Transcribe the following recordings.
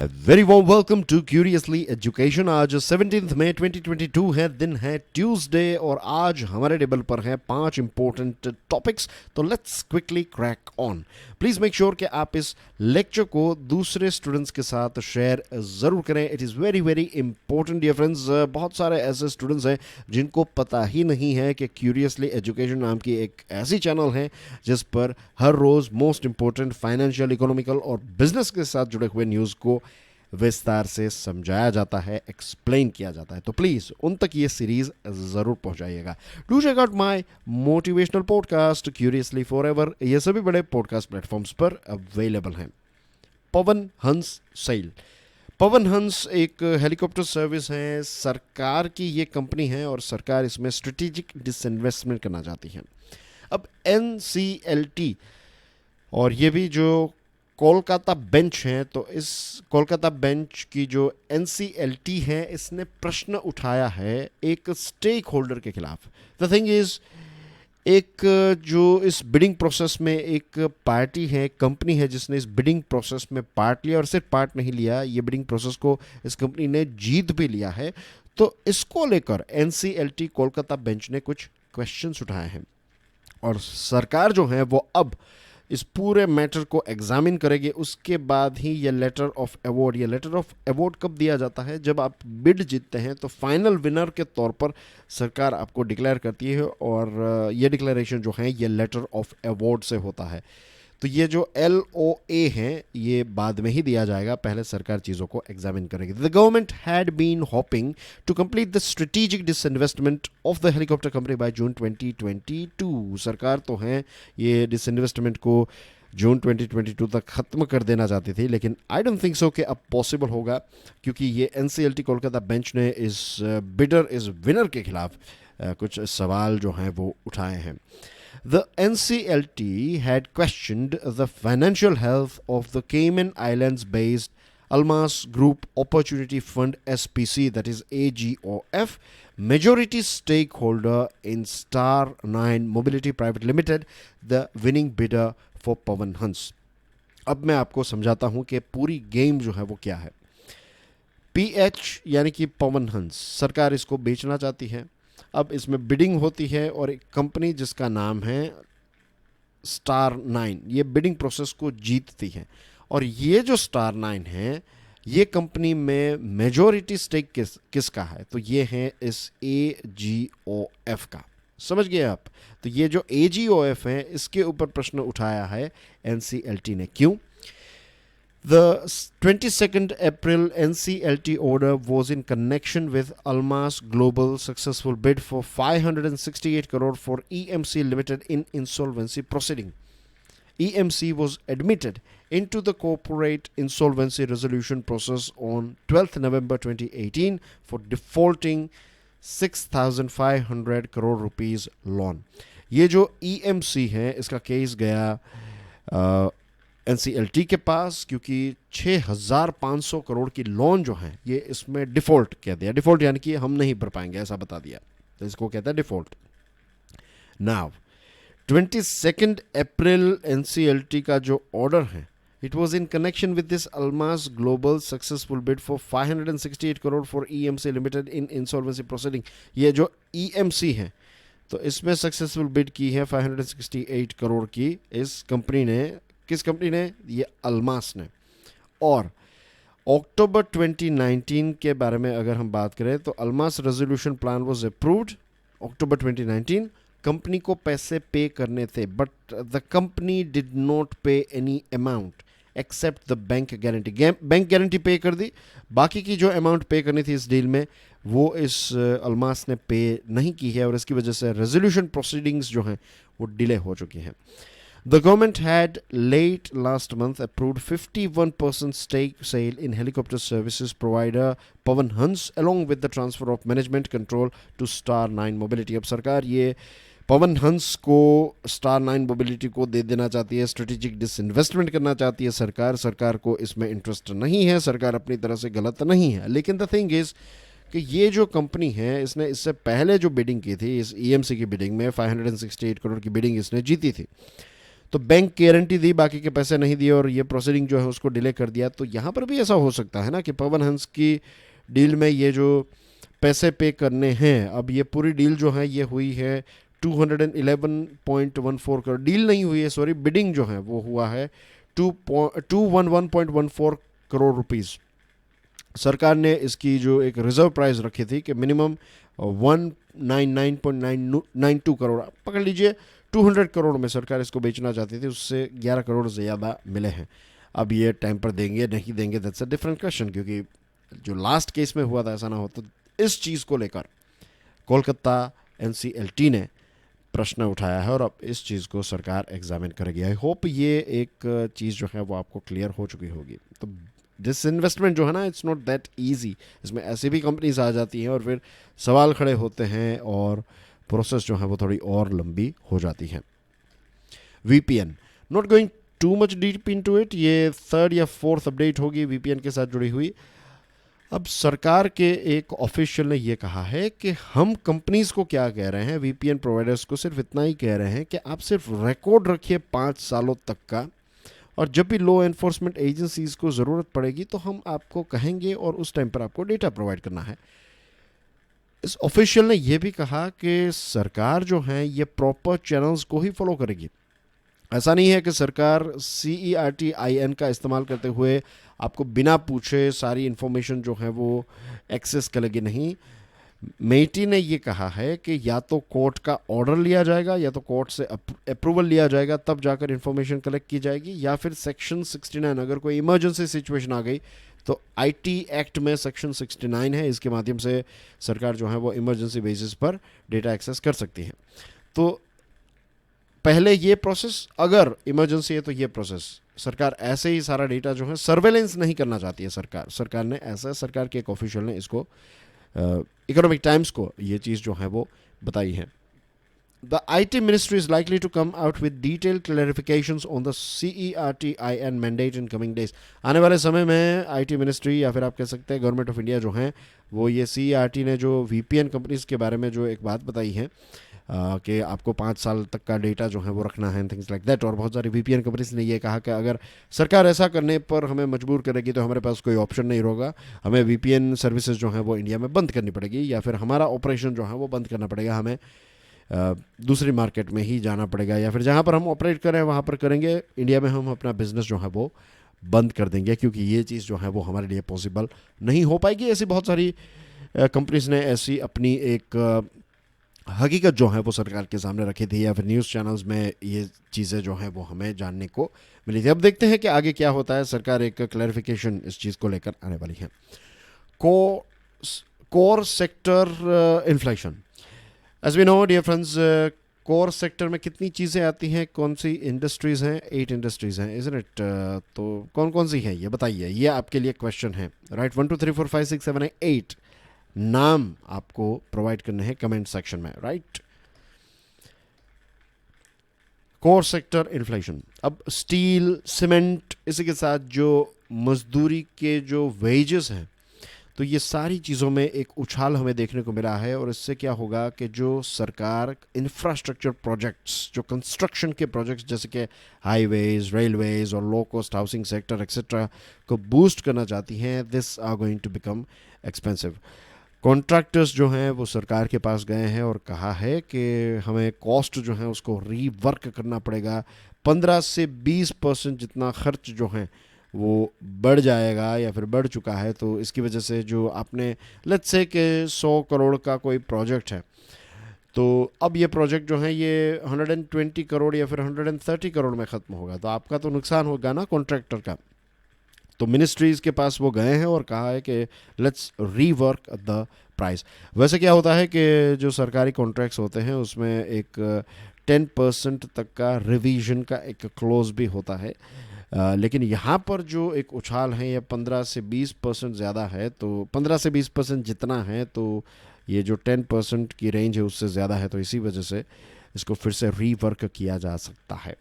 A very warm welcome to Curiously Education। आज 17 मई 2022 है, दिन है ट्यूसडे और आज हमारे टेबल पर हैं 5 इंपॉर्टेंट टॉपिक्स। तो let's quickly crack on. Please make sure कि आप इस लेक्चर को दूसरे स्टूडेंट्स के साथ शेयर ज़रूर करें। It is very very important dear friends. बहुत सारे ऐसे स्टूडेंट्स हैं जिनको पता ही नहीं है कि क्यूरियसली एजुकेशन नाम की एक ऐसी चैनल है जिस पर हर रोज़ मोस्ट इंपॉर्टेंट फाइनेंशियल, इकोनॉमिकल और बिजनेस के साथ जुड़े हुए न्यूज़ को विस्तार से समझाया जाता है, एक्सप्लेन किया जाता है। तो प्लीज़ उन तक ये सीरीज़ ज़रूर पहुंचाइएगा। Do check out my motivational podcast curiously forever. ये सभी बड़े पॉडकास्ट प्लेटफॉर्म्स पर अवेलेबल हैं। पवन हंस सेल। पवन हंस एक हेलीकॉप्टर सर्विस है, सरकार की ये कंपनी है और सरकार इसमें स्ट्रेटेजिक डिसइन्वेस्टमेंट करना चाहती है। अब NCLT और ये भी जो कोलकाता बेंच है, तो इस कोलकाता बेंच की जो NCLT है इसने प्रश्न उठाया है एक स्टेक होल्डर के खिलाफ। द थिंग इज, एक जो इस बिडिंग प्रोसेस में एक पार्टी है, कंपनी है जिसने इस बिडिंग प्रोसेस में पार्ट लिया और सिर्फ पार्ट नहीं लिया, ये बिडिंग प्रोसेस को इस कंपनी ने जीत भी लिया है। तो इसको लेकर NCLT कोलकाता बेंच ने कुछ क्वेश्चंस उठाए हैं और सरकार जो है वो अब इस पूरे मैटर को एग्जामिन करेगी। उसके बाद ही ये लेटर ऑफ अवार्ड कब दिया जाता है? जब आप बिड जीतते हैं तो फाइनल विनर के तौर पर सरकार आपको डिक्लेयर करती है और ये डिक्लेरेशन जो है ये लेटर ऑफ अवार्ड से होता है। तो ये जो LOA है ये बाद में ही दिया जाएगा, पहले सरकार चीज़ों को एग्जामिन करेगी। The government had been hoping to complete the strategic disinvestment of the helicopter company by June 2022। सरकार तो है ये डिसइन्वेस्टमेंट को जून 2022 तक ख़त्म कर देना चाहती थी, लेकिन आई डोंट थिंक सो कि अब पॉसिबल होगा, क्योंकि ये NCLT कोलकाता बेंच ने इस बिडर इस विनर के खिलाफ कुछ सवाल जो हैं वो उठाए हैं। The NCLT had questioned the financial health of the Cayman Islands-based Almas Group Opportunity Fund SPC, that is AGOF, majority stakeholder in Star 9 Mobility Private Limited, the winning bidder for Pawan Hans. अब मैं आपको समझाता हूँ कि पूरी game जो है वो क्या है। PH यानी कि पवन हंस, सरकार इसको बेचना चाहती है। अब इसमें बिडिंग होती है और एक कंपनी जिसका नाम है स्टार 9 ये बिडिंग प्रोसेस को जीतती है और ये जो स्टार 9 है ये कंपनी में मेजॉरिटी स्टेक किसका है? तो ये है इस AGOF का। समझ गए आप? तो ये जो AGOF है इसके ऊपर प्रश्न उठाया है NCLT ने। क्यों? The 22nd April NCLT order was in connection with Almas Global successful bid for 568 crore for EMC Limited in insolvency proceeding. EMC was admitted into the corporate insolvency resolution process on 12th November 2018 for defaulting 6,500 crore rupees loan. ये जो EMC है इसका case गया NCLT के पास, क्योंकि 6,500 करोड़ की loan जो है ये इसमें डिफ़ॉल्ट कह दिया। डिफ़ॉल्ट यानी कि हम नहीं भर पाएंगे ऐसा बता दिया, तो इसको कहता है डिफ़ॉल्ट। नाउ 22nd अप्रैल NCLT का जो ऑर्डर है it was in connection with this Almas global successful bid for 568 crore for EMC limited in insolvency proceeding. ये जो EMC है तो इसमें सक्सेसफुल बिड की है 568 करोड़ की इस कंपनी ने। किस कंपनी ने? ये अल्मास ने। और अक्टूबर 2019 के बारे में अगर हम बात करें तो Almas resolution plan was approved October 2019। Company को पैसे पे करने थे but the company did not pay any amount except the bank guarantee. Bank guarantee pay कर दी, बाकी की जो अमाउंट पे करनी थी इस डील में वो इस अल्मास ने पे नहीं की है और इसकी वजह से रेजोल्यूशन प्रोसीडिंग्स जो हैं वो डिले हो चुकी हैं। The government had late last month approved 51% stake sale in helicopter services provider Pawan Hans along with the transfer of management control to Star 9 Mobility. अब सरकार ये पवन हंस को स्टार 9 मोबिलिटी को दे देना चाहती है, स्ट्रेटेजिक डिसइन्वेस्टमेंट करना चाहती है सरकार को इसमें इंटरेस्ट नहीं है, सरकार अपनी तरह से गलत नहीं है। लेकिन द थिंग इज़ कि ये जो कंपनी है इसने इससे पहले जो बिडिंग की थी इस EMC की बिडिंग में 568 करोड़ की बिडिंग इसने जीती थी। तो बैंक गारंटी दी, बाकी के पैसे नहीं दिए और ये प्रोसीडिंग जो है उसको डिले कर दिया। तो यहाँ पर भी ऐसा हो सकता है ना कि पवन हंस की डील में ये जो पैसे पे करने हैं, अब ये पूरी डील जो है ये हुई है 211.14 करोड़, डील नहीं हुई है सॉरी, बिडिंग जो है वो हुआ है 211.14 करोड़ रुपीस। सरकार ने इसकी जो एक रिजर्व प्राइस रखी थी कि मिनिमम 199.92 करोड़, पकड़ लीजिए 200 करोड़ में सरकार इसको बेचना चाहती थी, उससे 11 करोड़ ज़्यादा मिले हैं। अब ये टाइम पर देंगे नहीं देंगे दैट्स अ डिफरेंट क्वेश्चन, क्योंकि जो लास्ट केस में हुआ था ऐसा ना हो। तो इस चीज़ को लेकर कोलकाता एनसीएलटी ने प्रश्न उठाया है और अब इस चीज़ को सरकार एग्जामिन करेगी। आई होप ये एक चीज़ जो है वो आपको क्लियर हो चुकी होगी। तो दिस इन्वेस्टमेंट जो है ना, इट्स नॉट दैट ईजी। इसमें ऐसी भी कंपनीज आ जाती हैं और फिर सवाल खड़े होते हैं और प्रोसेस जो है वो थोड़ी और लंबी हो जाती है। VPN, not going too much deep into it, ये थर्ड या फोर्थ अपडेट होगी वीपीएन के साथ जुड़ी हुई। अब सरकार के एक ऑफिशियल ने यह कहा है कि हम कंपनीज को क्या कह रहे हैं, वीपीएन प्रोवाइडर्स को सिर्फ इतना ही कह रहे हैं कि आप सिर्फ रिकॉर्ड रखिए 5 सालों तक का, और जब भी लॉ एनफोर्समेंट एजेंसीज को ज़रूरत पड़ेगी तो हम आपको कहेंगे और उस टाइम पर आपको डेटा प्रोवाइड करना है। इस ऑफिशियल ने यह भी कहा कि सरकार जो है ये प्रॉपर चैनल्स को ही फॉलो करेगी। ऐसा नहीं है कि सरकार CERT-IN का इस्तेमाल करते हुए आपको बिना पूछे सारी इन्फॉर्मेशन जो है वो एक्सेस करेगी, नहीं। मेटी ने ये कहा है कि या तो कोर्ट का ऑर्डर लिया जाएगा या तो कोर्ट से अप्रूवल लिया जाएगा, तब जाकर इन्फॉर्मेशन कलेक्ट की जाएगी, या फिर सेक्शन 69, अगर कोई इमरजेंसी सिचुएशन आ गई तो आईटी एक्ट में सेक्शन 69 है, इसके माध्यम से सरकार जो है वो इमरजेंसी बेसिस पर डेटा एक्सेस कर सकती है। तो पहले ये प्रोसेस, अगर इमरजेंसी है तो ये प्रोसेस, सरकार ऐसे ही सारा डेटा जो है सर्वेलेंस नहीं करना चाहती है। सरकार ने ऐसा, सरकार के एक ऑफिशियल ने इसको इकोनॉमिक टाइम्स को ये चीज़ जो है वो बताई है। The IT ministry is likely to come out with detailed clarifications on the CERT-IN mandate in coming days. आने वाले समय में IT मिनिस्ट्री या फिर आप कह सकते हैं गवर्नमेंट ऑफ इंडिया जो है वो ये CERT ने जो VPN कंपनीज के बारे में जो एक बात बताई है कि आपको 5 साल तक का डेटा जो है वो रखना है, थिंग्स लाइक दैट। और बहुत सारी VPN कंपनीज ने ये कहा कि अगर सरकार ऐसा करने पर हमें मजबूर करेगी तो हमारे पास कोई ऑप्शन नहीं होगा, हमें VPN सर्विसेज जो है वो इंडिया में बंद करनी पड़ेगी, या फिर हमारा ऑपरेशन जो है वो बंद करना पड़ेगा, हमें दूसरी मार्केट में ही जाना पड़ेगा, या फिर जहाँ पर हम ऑपरेट करें वहाँ पर करेंगे, इंडिया में हम अपना बिजनेस जो है वो बंद कर देंगे, क्योंकि ये चीज़ जो है वो हमारे लिए पॉसिबल नहीं हो पाएगी। ऐसी बहुत सारी कंपनीज ने ऐसी अपनी एक हकीकत जो है वो सरकार के सामने रखी थी, या फिर न्यूज़ चैनल्स में ये चीज़ें जो हैं वो हमें जानने को मिली थी। अब देखते हैं कि आगे क्या होता है। सरकार एक क्लैरिफिकेशन इस चीज़ को लेकर आने वाली है। Core sector inflation, as we know dear friends, core sector में कितनी चीज़ें आती हैं, कौन सी इंडस्ट्रीज़ हैं? 8 इंडस्ट्रीज़ हैं, इज़न्ट इट? तो कौन कौन सी हैं ये बताइए, ये आपके लिए क्वेश्चन है। राइट, 1 2 3 4 5 6 7 8 नाम आपको प्रोवाइड करने हैं कमेंट सेक्शन में। Right, core sector inflation. अब स्टील, सीमेंट, इसी के साथ जो मजदूरी के जो वेजेस हैं, तो ये सारी चीज़ों में एक उछाल हमें देखने को मिला है। और इससे क्या होगा कि जो सरकार इंफ्रास्ट्रक्चर प्रोजेक्ट्स, जो कंस्ट्रक्शन के प्रोजेक्ट्स जैसे कि हाईवेज, रेलवेज और low cost housing sector etcetera को बूस्ट करना चाहती हैं, this are going to become expensive. Contractors जो हैं वो सरकार के पास गए हैं और कहा है कि हमें कॉस्ट जो है उसको रीवर्क करना पड़ेगा। 15 से 20% जितना खर्च जो है वो बढ़ जाएगा या फिर बढ़ चुका है। तो इसकी वजह से जो आपने लेट्स से कि 100 करोड़ का कोई प्रोजेक्ट है, तो अब ये प्रोजेक्ट जो है ये 120 करोड़ या फिर 130 करोड़ में ख़त्म होगा, तो आपका तो नुकसान होगा ना कॉन्ट्रैक्टर का। तो मिनिस्ट्रीज़ के पास वो गए हैं और कहा है कि लेट्स रीवर्क द प्राइस। वैसे क्या होता है कि जो सरकारी कॉन्ट्रैक्ट्स होते हैं उसमें एक 10% तक का रिवीजन का एक क्लोज भी होता है, लेकिन यहाँ पर जो एक उछाल है ये 15 से 20% ज़्यादा है। तो 15 से 20% जितना है, तो ये जो 10% की रेंज है उससे ज़्यादा है, तो इसी वजह से इसको फिर से रीवर्क किया जा सकता है।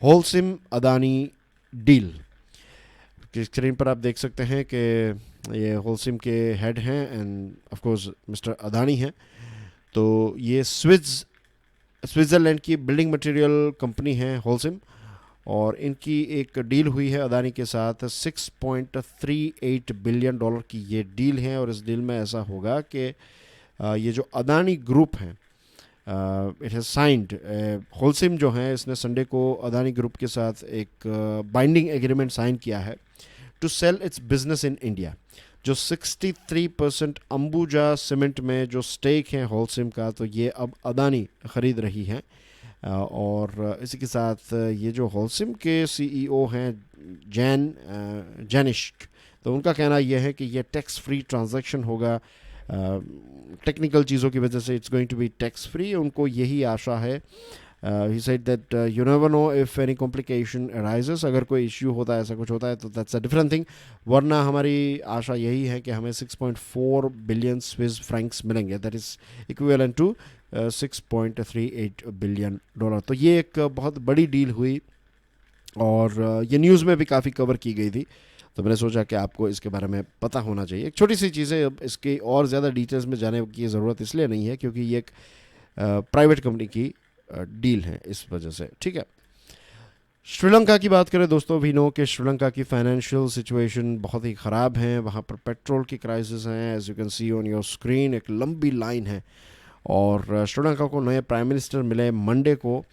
होलसिम अदानी डील की स्क्रीन पर आप देख सकते हैं कि ये होलसिम के हेड हैं end of course mister Adani हैं। तो ये स्विट्ज़रलैंड की बिल्डिंग मटेरियल कंपनी है होलसिम, और इनकी एक डील हुई है अदानी के साथ। $6.38 बिलियन की ये डील है, और इस डील में ऐसा होगा कि ये जो अदानी ग्रुप है, इट हैज़ साइंड, होलसिम जो है इसने संडे को अदानी ग्रुप के साथ एक बाइंडिंग एग्रीमेंट साइन किया है to sell its business in India. जो 63% अंबुजा सीमेंट में जो स्टेक है होलसिम का, तो ये अब अदानी ख़रीद रही है। और इसी के साथ ये जो होलसिम के सीईओ हैं जैनिश, तो उनका कहना यह है कि ये टैक्स फ्री ट्रांजैक्शन होगा। टेक्निकल चीज़ों की वजह से it's going to be tax free, उनको यही आशा है। he said that you never know if any complication arises, अगर कोई इश्यू होता है, ऐसा कुछ होता है, तो that's a different thing, वरना हमारी आशा यही है कि हमें 6.4 बिलियन स्विस फ्रैंक्स मिलेंगे, that is equivalent to $6.38 billion. तो ये एक बहुत बड़ी डील हुई, और ये न्यूज़ में भी काफ़ी कवर की गई थी, तो मैंने सोचा कि आपको इसके बारे में पता होना चाहिए। एक छोटी सी चीज़ है, अब इसके और ज़्यादा डिटेल्स में जाने की ज़रूरत इसलिए नहीं है क्योंकि ये एक प्राइवेट कंपनी की डील है, इस वजह से, ठीक है। श्रीलंका की बात करें दोस्तों, वी नो कि श्रीलंका की फाइनेंशियल सिचुएशन बहुत ही ख़राब है। वहाँ पर पेट्रोल की क्राइसिस हैं, as you can see on your screen, एक लंबी लाइन है। और श्रीलंका को नए प्राइम मिनिस्टर मिले मंडे को,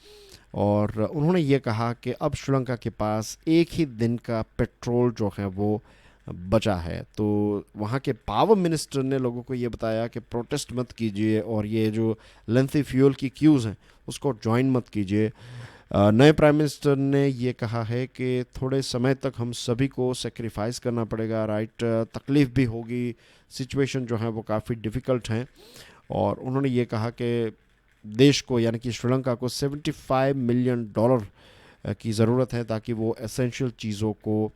और उन्होंने ये कहा कि अब श्रीलंका के पास एक ही दिन का पेट्रोल जो है वो बचा है। तो वहाँ के पावर मिनिस्टर ने लोगों को ये बताया कि प्रोटेस्ट मत कीजिए, और ये जो लेंथी फ्यूल की क्यूज़ हैं उसको ज्वाइन मत कीजिए। नए प्राइम मिनिस्टर ने ये कहा है कि थोड़े समय तक हम सभी को सेक्रीफाइस करना पड़ेगा, राइट, तकलीफ़ भी होगी, सिचुएशन जो है वो काफ़ी डिफ़िकल्ट हैं। और उन्होंने ये कहा कि देश को, यानी कि श्रीलंका को $75 मिलियन की ज़रूरत है ताकि वो एसेंशियल चीज़ों को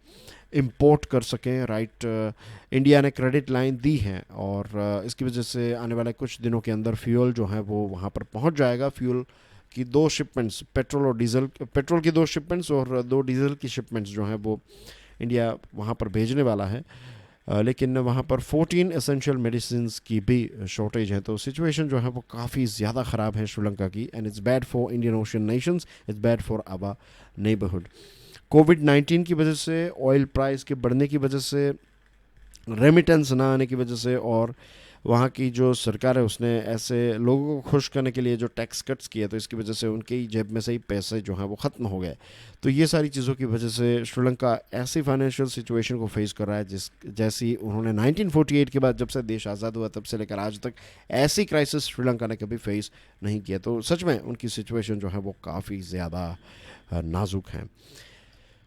इंपोर्ट कर सकें, राइट। इंडिया ने क्रेडिट लाइन दी है, और इसकी वजह से आने वाले कुछ दिनों के अंदर फ्यूल जो है वो वहाँ पर पहुँच जाएगा। फ्यूल की 2 शिपमेंट्स, पेट्रोल की 2 शिपमेंट्स और 2 डीजल की शिपमेंट्स जो हैं वो इंडिया वहाँ पर भेजने वाला है। लेकिन वहाँ पर 14 एसेंशियल मेडिसिन्स की भी शॉर्टेज है, तो सिचुएशन जो है वो काफ़ी ज़्यादा ख़राब है श्रीलंका की, and it's bad for Indian Ocean nations, it's bad for our neighbourhood. कोविड-19 की वजह से, ऑयल प्राइस के बढ़ने की वजह से, रेमिटेंस ना आने की वजह से, और वहाँ की जो सरकार है उसने ऐसे लोगों को खुश करने के लिए जो टैक्स कट्स किए, तो इसकी वजह से उनके जेब में से ही पैसे जो हैं वो ख़त्म हो गए। तो ये सारी चीज़ों की वजह से श्रीलंका ऐसी फाइनेंशियल सिचुएशन को फेस कर रहा है जैसी उन्होंने 1948 के बाद, जब से देश आज़ाद हुआ तब से लेकर आज तक, ऐसी क्राइसिस श्रीलंका ने कभी फेस नहीं किया। तो सच में उनकी सिचुएशन जो है वो काफ़ी ज़्यादा नाजुक है।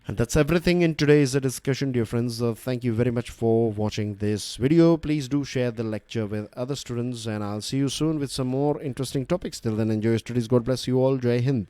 And that's everything in today's discussion, dear friends. Thank you very much for watching this video. Please do share the lecture with other students, and I'll see you soon with some more interesting topics. Till then, enjoy your studies. God bless you all. Jai Hind.